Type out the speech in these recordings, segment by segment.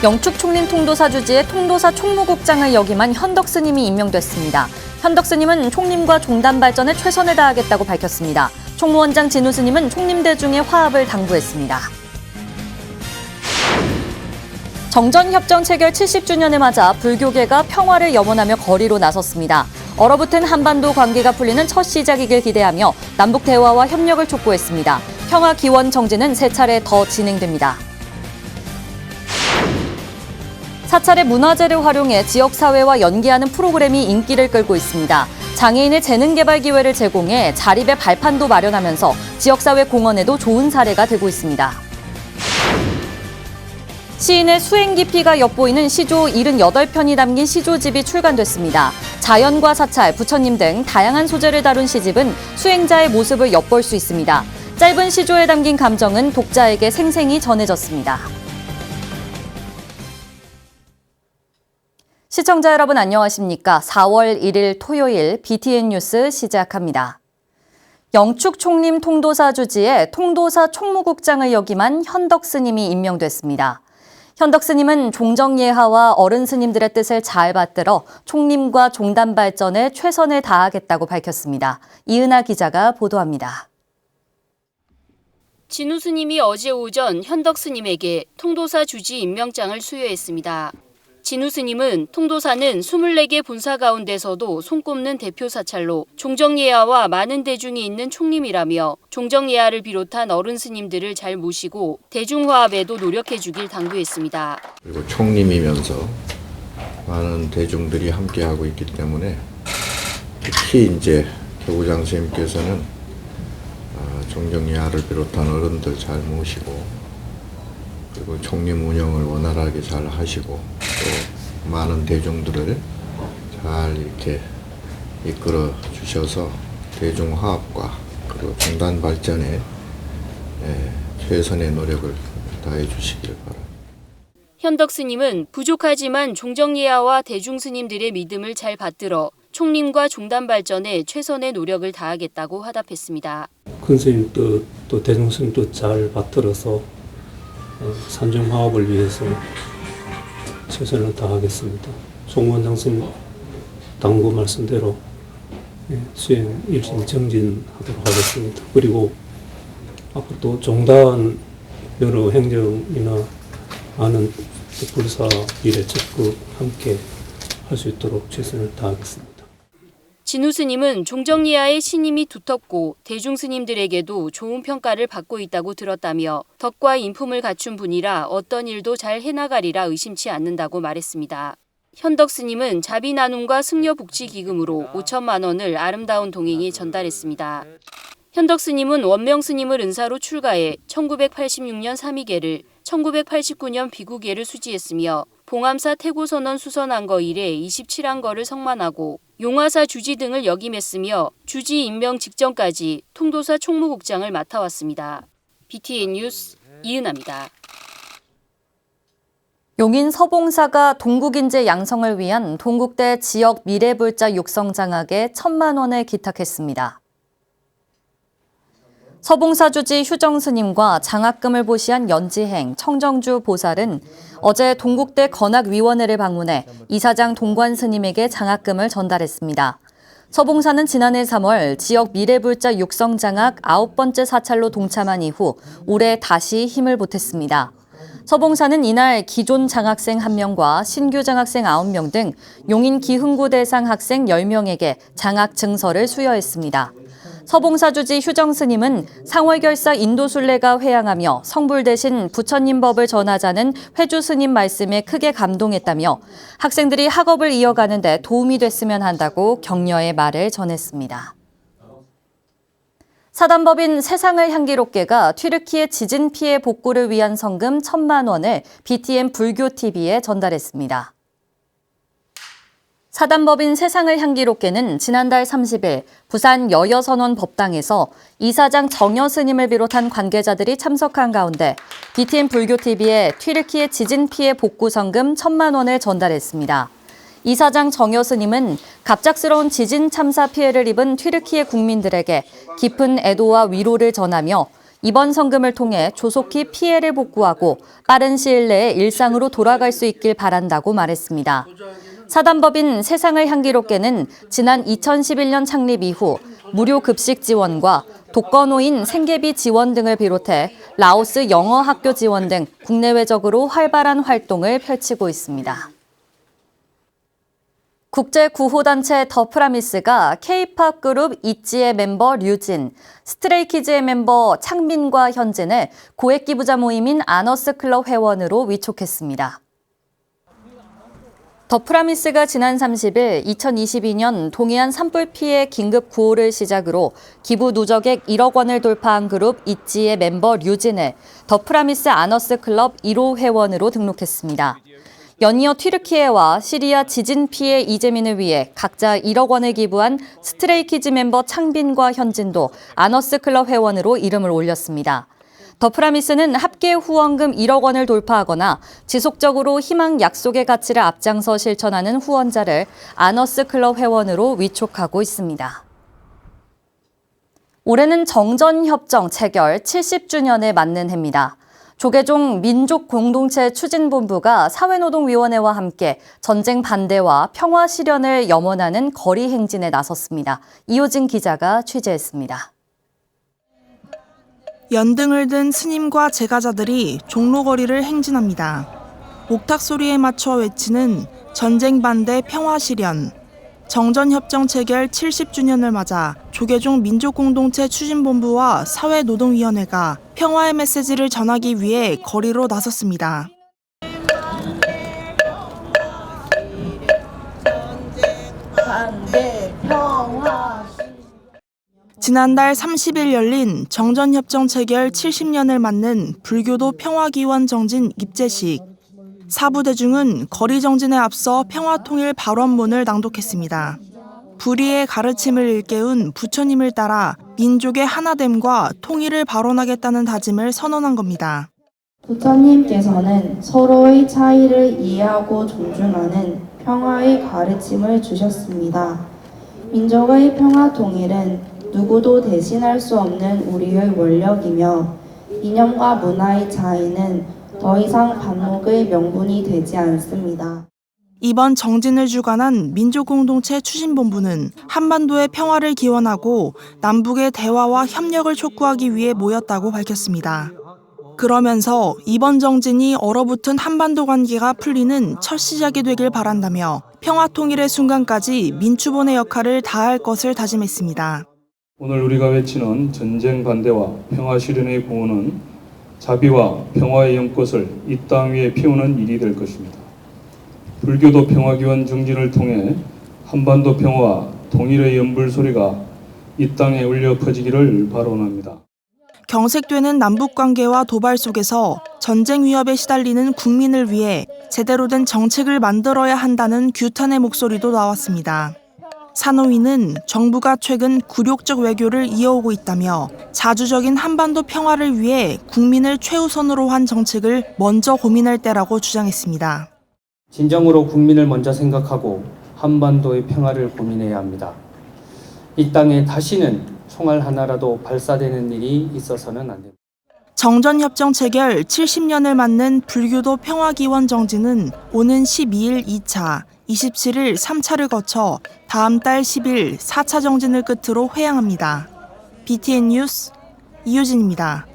영축 총림 통도사 주지에 통도사 총무국장을 역임한 현덕 스님이 임명됐습니다. 현덕 스님은 총림과 종단 발전에 최선을 다하겠다고 밝혔습니다. 총무원장 진우 스님은 총림대중의 화합을 당부했습니다. 정전협정 체결 70주년을 맞아 불교계가 평화를 염원하며 거리로 나섰습니다. 얼어붙은 한반도 관계가 풀리는 첫 시작이길 기대하며 남북 대화와 협력을 촉구했습니다. 평화 기원 정지는 세 차례 더 진행됩니다. 사찰의 문화재를 활용해 지역사회와 연계하는 프로그램이 인기를 끌고 있습니다. 장애인의 재능 개발 기회를 제공해 자립의 발판도 마련하면서 지역사회 공헌에도 좋은 사례가 되고 있습니다. 시인의 수행 깊이가 엿보이는 시조 78편이 담긴 시조집이 출간됐습니다. 자연과 사찰, 부처님 등 다양한 소재를 다룬 시집은 수행자의 모습을 엿볼 수 있습니다. 짧은 시조에 담긴 감정은 독자에게 생생히 전해졌습니다. 시청자 여러분 안녕하십니까? 4월 1일 토요일 BTN 뉴스 시작합니다. 영축 총림 통도사 주지에 통도사 총무국장을 역임한 현덕 스님이 임명됐습니다. 현덕 스님은 종정예하와 어른 스님들의 뜻을 잘 받들어 총림과 종단 발전에 최선을 다하겠다고 밝혔습니다. 이은하 기자가 보도합니다. 진우 스님이 어제 오전 현덕 스님에게 통도사 주지 임명장을 수여했습니다. 진우 스님은 통도사는 24개 본사 가운데서도 손꼽는 대표 사찰로 종정예하와 많은 대중이 있는 총림이라며 종정예하를 비롯한 어른 스님들을 잘 모시고 대중화합에도 노력해주길 당부했습니다. 그리고 총림이면서 많은 대중들이 함께하고 있기 때문에 특히 이제 교구장 스님께서는 종정예하를 비롯한 어른들 잘 모시고 그리고 총림 운영을 원활하게 잘 하시고 또 많은 대중들을 잘 이렇게 이끌어 주셔서 대중 화합과 그리고 종단 발전에 최선의 노력을 다해 주시길 바랍니다. 현덕 스님은 부족하지만 종정예하와 대중 스님들의 믿음을 잘 받들어 총림과 종단 발전에 최선의 노력을 다하겠다고 화답했습니다. 큰 스님 뜻, 또 대중 스님 뜻 잘 받들어서 산정 화합을 위해서 최선을 다하겠습니다. 총무원장 스님 당부 말씀대로 수행 일심정진하도록 하겠습니다. 그리고 앞으로 또 종단 여러 행정이나 많은 불사 일에 적극 함께 할 수 있도록 최선을 다하겠습니다. 진우 스님은 종정예하의 신임이 두텁고 대중 스님들에게도 좋은 평가를 받고 있다고 들었다며 덕과 인품을 갖춘 분이라 어떤 일도 잘 해나가리라 의심치 않는다고 말했습니다. 현덕 스님은 자비 나눔과 승려 복지 기금으로 5천만 원을 아름다운 동행에 전달했습니다. 현덕 스님은 원명 스님을 은사로 출가해 1986년 삼위계를 1989년 비구계를 수지했으며 봉암사 태고선언 수선안거 이래 27안거를 성만하고 용화사 주지 등을 역임했으며 주지 임명 직전까지 통도사 총무국장을 맡아왔습니다. BTN 뉴스 이은하입니다. 용인 서봉사가 동국인재 양성을 위한 동국대 지역 미래불자 육성장학에 1,000만 원을 기탁했습니다. 서봉사 주지 휴정 스님과 장학금을 보시한 연지행, 청정주 보살은 어제 동국대 건학위원회를 방문해 이사장 동관 스님에게 장학금을 전달했습니다. 서봉사는 지난해 3월 지역 미래불자 육성장학 9번째 사찰로 동참한 이후 올해 다시 힘을 보탰습니다. 서봉사는 이날 기존 장학생 1명과 신규 장학생 9명 등 용인 기흥구 대상 학생 10명에게 장학 증서를 수여했습니다. 서봉사 주지 휴정 스님은 상월결사 인도순례가 회양하며 성불 대신 부처님 법을 전하자는 회주 스님 말씀에 크게 감동했다며 학생들이 학업을 이어가는 데 도움이 됐으면 한다고 격려의 말을 전했습니다. 사단법인 세상을 향기롭게가 튀르키예 지진 피해 복구를 위한 성금 1,000만 원을 BTN 불교TV에 전달했습니다. 사단법인 세상을 향기롭게는 지난달 30일 부산 여여선원 법당에서 이사장 정여 스님을 비롯한 관계자들이 참석한 가운데 BTN 불교TV에 튀르키예 지진 피해 복구 성금 1,000만 원을 전달했습니다. 이사장 정여 스님은 갑작스러운 지진 참사 피해를 입은 튀르키예 국민들에게 깊은 애도와 위로를 전하며 이번 성금을 통해 조속히 피해를 복구하고 빠른 시일 내에 일상으로 돌아갈 수 있길 바란다고 말했습니다. 사단법인 세상을 향기롭게는 지난 2011년 창립 이후 무료 급식 지원과 독거노인 생계비 지원 등을 비롯해 라오스 영어 학교 지원 등 국내외적으로 활발한 활동을 펼치고 있습니다. 국제구호단체 더프라미스가 K-팝 그룹 있지의 멤버 류진, 스트레이키즈의 멤버 창빈과 현진을 고액기부자 모임인 아너스클럽 회원으로 위촉했습니다. 더프라미스가 지난 30일 2022년 동해안 산불 피해 긴급 구호를 시작으로 기부 누적액 1억 원을 돌파한 그룹 있지의 멤버 류진을 더프라미스 아너스클럽 1호 회원으로 등록했습니다. 연이어 튀르키예와 시리아 지진 피해 이재민을 위해 각자 1억 원을 기부한 스트레이키즈 멤버 창빈과 현진도 아너스클럽 회원으로 이름을 올렸습니다. 더프라미스는 합계 후원금 1억 원을 돌파하거나 지속적으로 희망 약속의 가치를 앞장서 실천하는 후원자를 아너스클럽 회원으로 위촉하고 있습니다. 올해는 정전협정 체결 70주년을 맞는 해입니다. 조계종 민족공동체 추진본부가 사회노동위원회와 함께 전쟁 반대와 평화 실현을 염원하는 거리 행진에 나섰습니다. 이호진 기자가 취재했습니다. 연등을 든 스님과 제가자들이 종로거리를 행진합니다. 옥탁 소리에 맞춰 외치는 전쟁 반대 평화 실현. 정전협정 체결 70주년을 맞아 조계종 민족공동체 추진본부와 사회노동위원회가 평화의 메시지를 전하기 위해 거리로 나섰습니다. 지난달 30일 열린 정전협정 체결 70년을 맞는 불교도 평화기원 정진 입제식. 사부대중은 거리 정진에 앞서 평화통일 발언문을 낭독했습니다. 불의의 가르침을 일깨운 부처님을 따라 민족의 하나됨과 통일을 발언하겠다는 다짐을 선언한 겁니다. 부처님께서는 서로의 차이를 이해하고 존중하는 평화의 가르침을 주셨습니다. 민족의 평화 통일은 누구도 대신할 수 없는 우리의 원력이며 이념과 문화의 차이는 더 이상 반목의 명분이 되지 않습니다. 이번 정진을 주관한 민족공동체 추진본부는 한반도의 평화를 기원하고 남북의 대화와 협력을 촉구하기 위해 모였다고 밝혔습니다. 그러면서 이번 정진이 얼어붙은 한반도 관계가 풀리는 첫 시작이 되길 바란다며 평화 통일의 순간까지 민추본의 역할을 다할 것을 다짐했습니다. 오늘 우리가 외치는 전쟁 반대와 평화 실현의 구호는 자비와 평화의 연꽃을 이 땅 위에 피우는 일이 될 것입니다. 불교도 평화기원 정진을 통해 한반도 평화와 통일의 연불 소리가 이 땅에 울려 퍼지기를 바라옵니다. 경색되는 남북관계와 도발 속에서 전쟁 위협에 시달리는 국민을 위해 제대로 된 정책을 만들어야 한다는 규탄의 목소리도 나왔습니다. 산호위는 정부가 최근 굴욕적 외교를 이어오고 있다며 자주적인 한반도 평화를 위해 국민을 최우선으로 한 정책을 먼저 고민할 때라고 주장했습니다. 진정으로 국민을 먼저 생각하고 한반도의 평화를 고민해야 합니다. 이 땅에 다시는 총알 하나라도 발사되는 일이 있어서는 안 됩니다. 정전협정 체결 70년을 맞는 불교도 평화기원 정진은 오는 12일 2차, 27일 3차를 거쳐 다음 달 10일 4차 정진을 끝으로 회항합니다. BTN 뉴스 이효진입니다.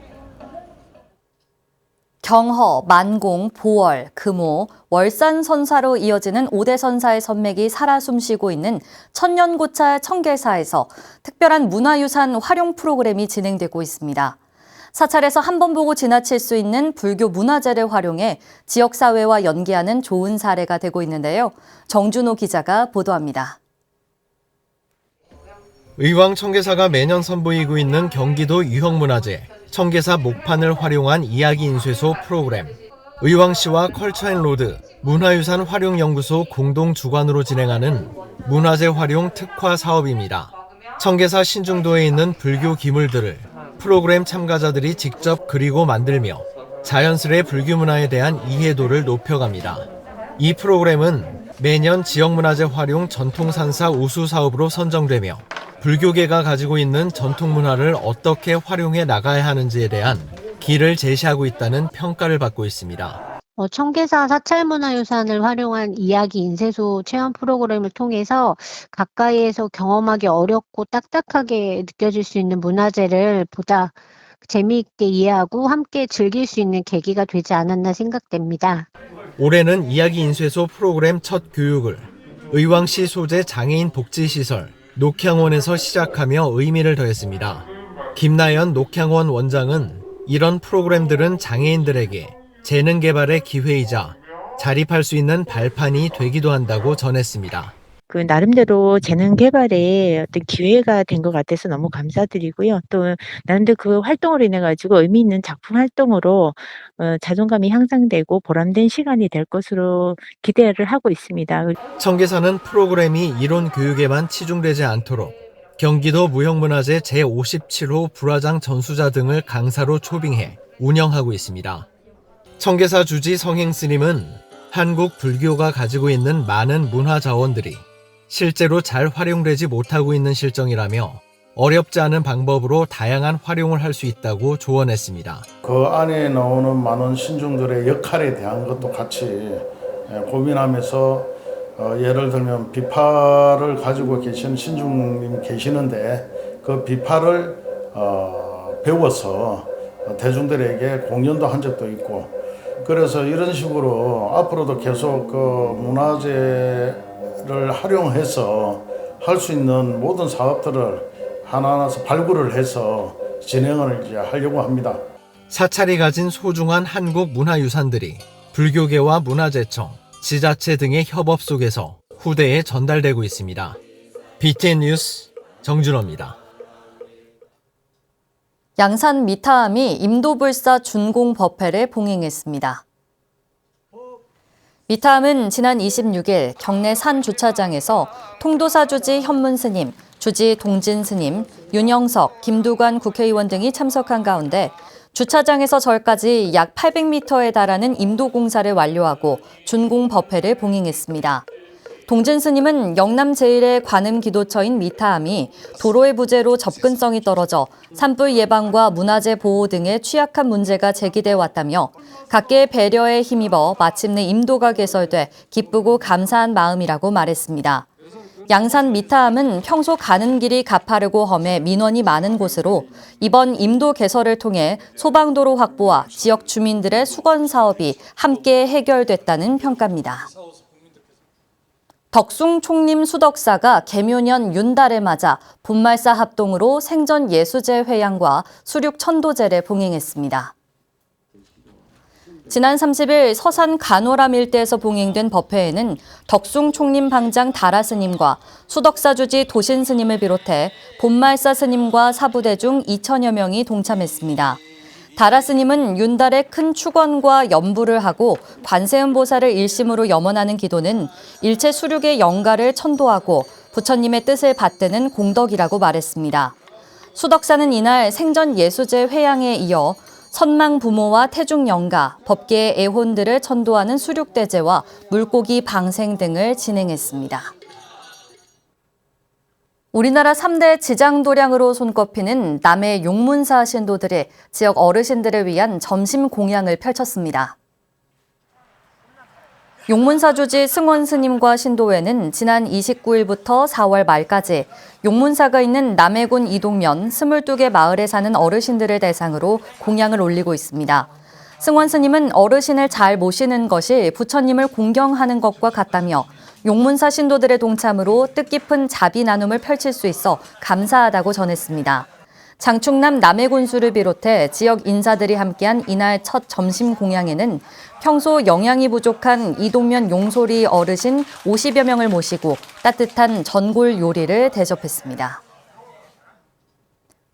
경허, 만공, 보월, 금호, 월산 선사로 이어지는 5대 선사의 선맥이 살아 숨쉬고 있는 천년고찰 청계사에서 특별한 문화유산 활용 프로그램이 진행되고 있습니다. 사찰에서 한 번 보고 지나칠 수 있는 불교 문화재를 활용해 지역사회와 연계하는 좋은 사례가 되고 있는데요. 정준호 기자가 보도합니다. 의왕 청계사가 매년 선보이고 있는 경기도 유형문화재, 청계사 목판을 활용한 이야기 인쇄소 프로그램. 의왕시와 컬처앤로드, 문화유산 활용연구소 공동 주관으로 진행하는 문화재 활용 특화 사업입니다. 청계사 신중도에 있는 불교 기물들을 프로그램 참가자들이 직접 그리고 만들며 자연스레 불교 문화에 대한 이해도를 높여갑니다. 이 프로그램은 매년 지역문화재 활용 전통산사 우수 사업으로 선정되며 불교계가 가지고 있는 전통 문화를 어떻게 활용해 나가야 하는지에 대한 길을 제시하고 있다는 평가를 받고 있습니다. 청계사 사찰문화유산을 활용한 이야기 인쇄소 체험 프로그램을 통해서 가까이에서 경험하기 어렵고 딱딱하게 느껴질 수 있는 문화재를 보다 재미있게 이해하고 함께 즐길 수 있는 계기가 되지 않았나 생각됩니다. 올해는 이야기 인쇄소 프로그램 첫 교육을 의왕시 소재 장애인 복지시설 녹향원에서 시작하며 의미를 더했습니다. 김나연 녹향원 원장은 이런 프로그램들은 장애인들에게 재능 개발의 기회이자 자립할 수 있는 발판이 되기도 한다고 전했습니다. 나름대로 재능 개발에 어떤 기회가 된 것 같아서 너무 감사드리고요. 또 나름대로 그 활동으로 인해 가지고 의미 있는 작품 활동으로 자존감이 향상되고 보람된 시간이 될 것으로 기대를 하고 있습니다. 청계사는 프로그램이 이론 교육에만 치중되지 않도록 경기도 무형문화재 제57호 불화장 전수자 등을 강사로 초빙해 운영하고 있습니다. 청계사 주지 성행스님은 한국 불교가 가지고 있는 많은 문화 자원들이 실제로 잘 활용되지 못하고 있는 실정이라며 어렵지 않은 방법으로 다양한 활용을 할 수 있다고 조언했습니다. 그 안에 나오는 많은 신중들의 역할에 대한 것도 같이 고민하면서 예를 들면 비파를 가지고 계신 신중님 계시는데 그 비파를 배워서 대중들에게 공연도 한 적도 있고 그래서 이런 식으로 앞으로도 계속 그 문화재를 활용해서 할 수 있는 모든 사업들을 하나하나씩 발굴을 해서 진행을 이제 하려고 합니다. 사찰이 가진 소중한 한국 문화유산들이 불교계와 문화재청, 지자체 등의 협업 속에서 후대에 전달되고 있습니다. BTN 뉴스 정준호입니다. 양산 미타암이 임도불사 준공법회를 봉행했습니다. 미타암은 지난 26일 경내 산 주차장에서 통도사 주지 현문스님, 주지 동진스님, 윤영석, 김두관 국회의원 등이 참석한 가운데 주차장에서 절까지 약 800m에 달하는 임도 공사를 완료하고 준공법회를 봉행했습니다. 동진 스님은 영남 제1의 관음 기도처인 미타암이 도로의 부재로 접근성이 떨어져 산불 예방과 문화재 보호 등의 취약한 문제가 제기돼 왔다며 각계의 배려에 힘입어 마침내 임도가 개설돼 기쁘고 감사한 마음이라고 말했습니다. 양산 미타암은 평소 가는 길이 가파르고 험해 민원이 많은 곳으로 이번 임도 개설을 통해 소방도로 확보와 지역 주민들의 수건 사업이 함께 해결됐다는 평가입니다. 덕숭 총림 수덕사가 개묘년 윤달을 맞아 봄말사 합동으로 생전 예수제 회양과 수륙 천도제를 봉행했습니다. 지난 30일 서산 간호람 일대에서 봉행된 법회에는 덕숭 총림 방장 다라 스님과 수덕사 주지 도신 스님을 비롯해 봄말사 스님과 사부대중 2천여 명이 동참했습니다. 다라 스님은 윤달에 큰 축원과 염부를 하고 관세음보살을 일심으로 염원하는 기도는 일체 수륙의 영가를 천도하고 부처님의 뜻을 받드는 공덕이라고 말했습니다. 수덕사는 이날 생전 예수제 회양에 이어 선망 부모와 태중 영가, 법계의 애혼들을 천도하는 수륙대제와 물고기 방생 등을 진행했습니다. 우리나라 3대 지장도량으로 손꼽히는 남해 용문사 신도들이 지역 어르신들을 위한 점심 공양을 펼쳤습니다. 용문사 주지 승원 스님과 신도회는 지난 29일부터 4월 말까지 용문사가 있는 남해군 이동면 22개 마을에 사는 어르신들을 대상으로 공양을 올리고 있습니다. 승원 스님은 어르신을 잘 모시는 것이 부처님을 공경하는 것과 같다며 용문사 신도들의 동참으로 뜻깊은 자비 나눔을 펼칠 수 있어 감사하다고 전했습니다. 장충남 남해군수를 비롯해 지역 인사들이 함께한 이날 첫 점심 공양에는 평소 영양이 부족한 이동면 용소리 어르신 50여 명을 모시고 따뜻한 전골 요리를 대접했습니다.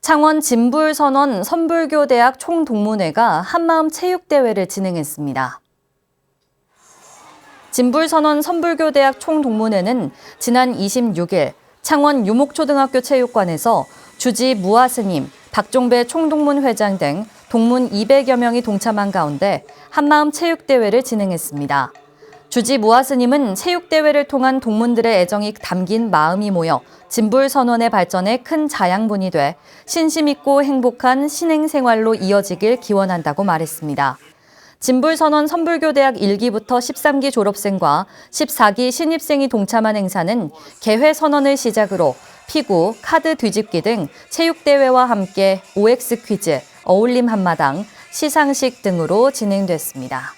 창원 진불선원 선불교대학 총동문회가 한마음 체육대회를 진행했습니다. 진불선원 선불교대학 총동문회는 지난 26일 창원 유목초등학교 체육관에서 주지 무아스님, 박종배 총동문 회장 등 동문 200여 명이 동참한 가운데 한마음 체육대회를 진행했습니다. 주지 무화 스님은 체육대회를 통한 동문들의 애정이 담긴 마음이 모여 진불선원의 발전에 큰 자양분이 돼 신심 있고 행복한 신행생활로 이어지길 기원한다고 말했습니다. 진불선원 선불교대학 1기부터 13기 졸업생과 14기 신입생이 동참한 행사는 개회선언을 시작으로 피구, 카드 뒤집기 등 체육대회와 함께 OX 퀴즈, 어울림 한마당, 시상식 등으로 진행됐습니다.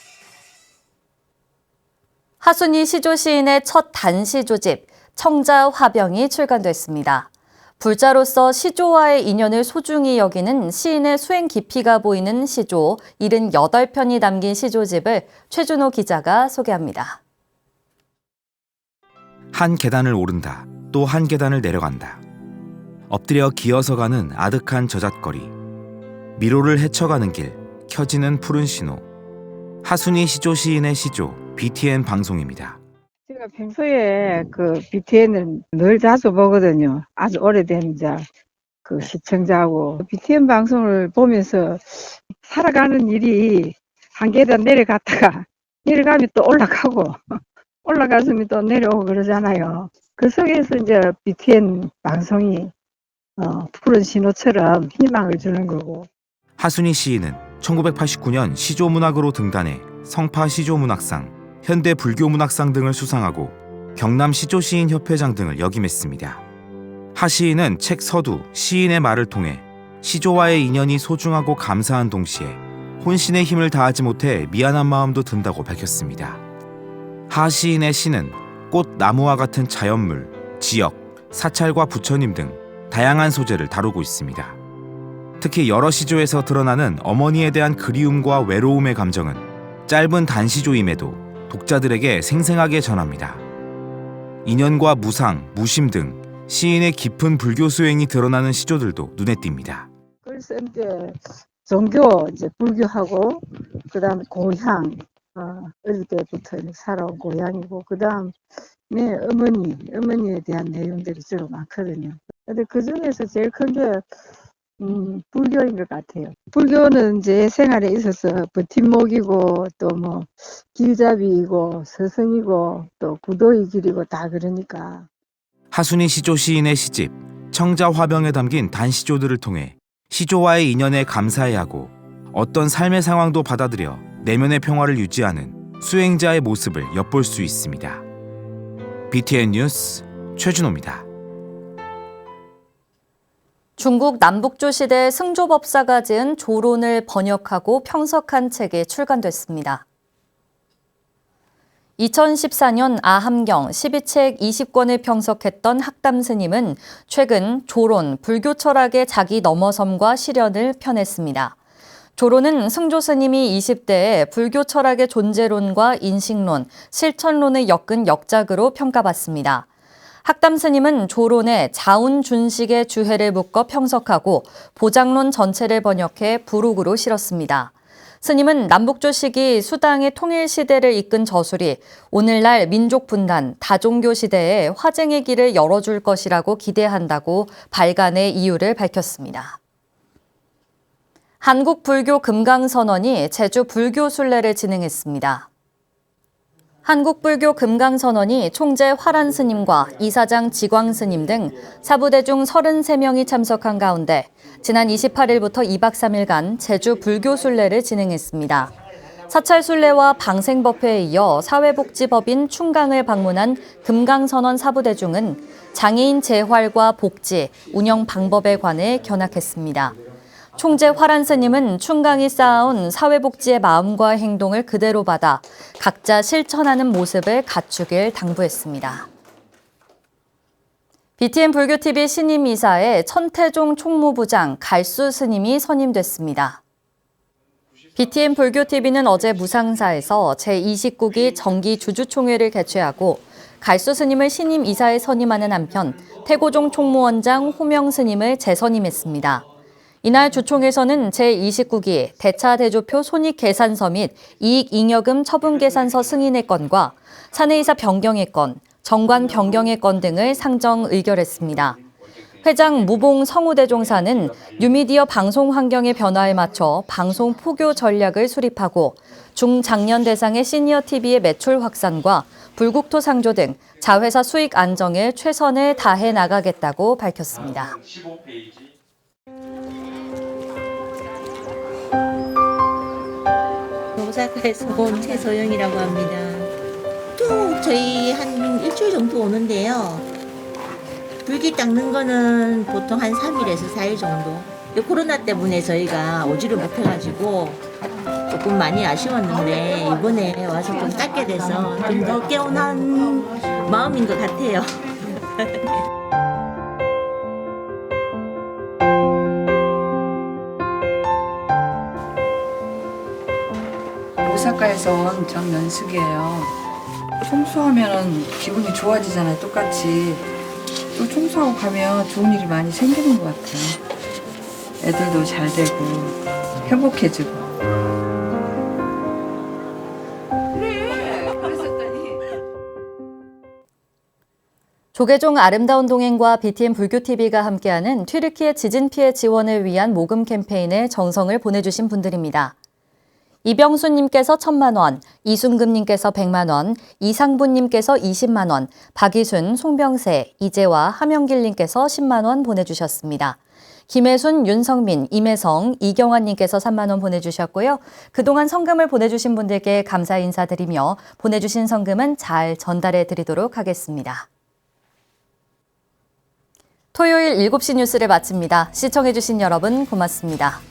하순이 시조 시인의 첫 단시조집 청자 화병이 출간됐습니다. 불자로서 시조와의 인연을 소중히 여기는 시인의 수행 깊이가 보이는 시조 78편이 담긴 시조집을 최준호 기자가 소개합니다. 한 계단을 오른다. 또 한 계단을 내려간다. 엎드려 기어서 가는 아득한 저잣거리. 미로를 헤쳐가는 길. 켜지는 푸른 신호. 하순이 시조 시인의 시조 BTN 방송입니다. 제가 평소에 그 BTN을 늘 자주 보거든요. 아주 오래된 그 시청자하고 BTN 방송을 보면서 살아가는 일이 한 계단 내려갔다가 내려가면 또 올라가고 올라갔으면 또 내려오고 그러잖아요. 그 속에서 이제 BTN 방송이 푸른 신호처럼 희망을 주는 거고. 하순이 시인은 1989년 시조문학으로 등단해 성파 시조문학상, 현대불교문학상 등을 수상하고 경남 시조시인협회장 등을 역임했습니다. 하 시인은 책 서두 시인의 말을 통해 시조와의 인연이 소중하고 감사한 동시에 혼신의 힘을 다하지 못해 미안한 마음도 든다고 밝혔습니다. 하 시인의 시는 꽃, 나무와 같은 자연물, 지역, 사찰과 부처님 등 다양한 소재를 다루고 있습니다. 특히 여러 시조에서 드러나는 어머니에 대한 그리움과 외로움의 감정은 짧은 단시조임에도 독자들에게 생생하게 전합니다. 인연과 무상, 무심 등 시인의 깊은 불교 수행이 드러나는 시조들도 눈에 띈니다. 그래서 이제 종교, 이제 불교하고 그다음에 고향, 어릴 때부터 살아온 고향이고 그다음에 어머니에 대한 내용들이 주로 많거든요. 근데 그 중에서 제일 큰 게 불교인 것 같아요. 불교는 이제 생활에 있어서 버팀목이고 또 뭐 길잡이이고 스승이고 또 구도의 길이고 다 그러니까. 하순이 시조 시인의 시집 청자 화병에 담긴 단시조들을 통해 시조와의 인연에 감사해야 하고 어떤 삶의 상황도 받아들여 내면의 평화를 유지하는 수행자의 모습을 엿볼 수 있습니다. BTN 뉴스 최준호입니다. 중국 남북조 시대 승조법사가 지은 조론을 번역하고 평석한 책이 출간됐습니다. 2014년 아함경 12책 20권을 평석했던 학담 스님은 최근 조론, 불교 철학의 자기 넘어섬과 실현을 펴냈습니다. 조론은 승조 스님이 20대에 불교 철학의 존재론과 인식론, 실천론을 엮은 역작으로 평가받습니다. 학담 스님은 조론에 자운준식의 주해를 묶어 평석하고 보장론 전체를 번역해 부록으로 실었습니다. 스님은 남북조 시기 수당의 통일 시대를 이끈 저술이 오늘날 민족 분단, 다종교 시대에 화쟁의 길을 열어줄 것이라고 기대한다고 발간의 이유를 밝혔습니다. 한국불교 금강선언이 제주 불교순례를 진행했습니다. 한국불교 금강선언이 총재 화란 스님과 이사장 지광 스님 등 사부대중 33명이 참석한 가운데 지난 28일부터 2박 3일간 제주 불교순례를 진행했습니다. 사찰순례와 방생법회에 이어 사회복지법인 충강을 방문한 금강선언 사부대중은 장애인 재활과 복지, 운영 방법에 관해 견학했습니다. 총재 화란 스님은 충강이 쌓아온 사회복지의 마음과 행동을 그대로 받아 각자 실천하는 모습을 갖추길 당부했습니다. BTN 불교TV 신임이사에 천태종 총무부장 갈수 스님이 선임됐습니다. BTN 불교TV는 어제 무상사에서 제29기 정기 주주총회를 개최하고 갈수 스님을 신임이사에 선임하는 한편 태고종 총무원장 호명 스님을 재선임했습니다. 이날 주총에서는 제29기 대차 대조표 손익계산서 및 이익잉여금 처분계산서 승인의 건과 사내이사 변경의 건, 정관 변경의 건 등을 상정 의결했습니다. 회장 무봉 성우대종사는 뉴미디어 방송 환경의 변화에 맞춰 방송 포교 전략을 수립하고 중장년 대상의 시니어 TV의 매출 확산과 불국토 상조 등 자회사 수익 안정에 최선을 다해 나가겠다고 밝혔습니다. 오사카에서 온 최소영이라고 합니다. 또 저희 한 일주일 정도 오는데요. 불기 닦는 거는 보통 한 3일에서 4일 정도. 코로나 때문에 저희가 오지를 못해가지고 조금 많이 아쉬웠는데 이번에 와서 좀 닦게 돼서 좀 더 개운한 마음인 것 같아요. 오사카에서 온 정연숙이에요. 청소하면 기분이 좋아지잖아요, 똑같이. 또 청소하고 가면 좋은 일이 많이 생기는 것 같아요. 애들도 잘 되고 행복해지고. 조계종 아름다운 동행과 BTN 불교TV가 함께하는 튀르키예 지진 피해 지원을 위한 모금 캠페인에 정성을 보내주신 분들입니다. 이병수님께서 1,000만 원, 이순금님께서 100만 원, 이상부님께서 20만 원, 박이순, 송병세, 이재화, 함영길님께서 10만 원 보내주셨습니다. 김혜순, 윤성민, 임혜성, 이경환님께서 3만 원 보내주셨고요. 그동안 성금을 보내주신 분들께 감사 인사드리며 보내주신 성금은 잘 전달해 드리도록 하겠습니다. 토요일 7시 뉴스를 마칩니다. 시청해주신 여러분 고맙습니다.